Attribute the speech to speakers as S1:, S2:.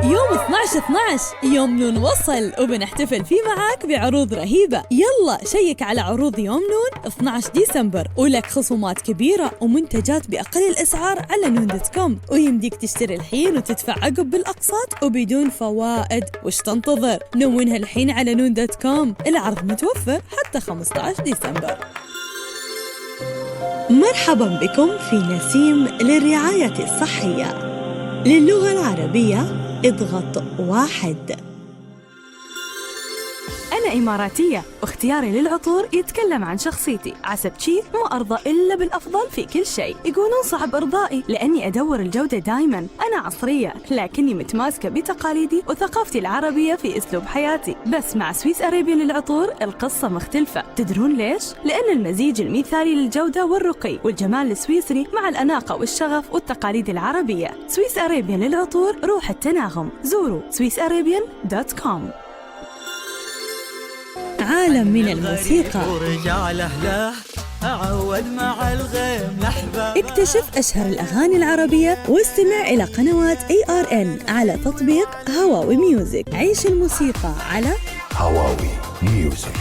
S1: يوم 12/12 يوم نون وصل وبنحتفل فيه معاك بعروض رهيبة. يلا شيك على عروض يوم نون 12 ديسمبر ولك خصومات كبيرة ومنتجات بأقل الأسعار على نون.com، ويمديك تشتري الحين وتدفع عقب بالأقساط وبدون فوائد. وش تنتظر؟ نونها الحين على نون.com. العرض متوفر حتى 15 ديسمبر. مرحبا بكم في نسيم للرعاية الصحية. للغة العربية اضغط 1.
S2: أنا إماراتية واختياري للعطور يتكلم عن شخصيتي. عسبتشي مو أرضى إلا بالأفضل في كل شيء. يقولون صعب إرضائي لأني أدور الجودة دايما. أنا عصرية لكني متماسكة بتقاليدي وثقافتي العربية في أسلوب حياتي. بس مع سويس أريبيان للعطور القصة مختلفة. تدرون ليش؟ لأن المزيج المثالي للجودة والرقي والجمال السويسري مع الأناقة والشغف والتقاليد العربية. سويس أريبيان للعطور روح التناغم. زوروا swisarabian.com.
S1: عالم من الموسيقى. اكتشف أشهر الأغاني العربية واستمع إلى قنوات ARN على تطبيق هواوي ميوزك. عيش الموسيقى على
S3: هواوي ميوزك.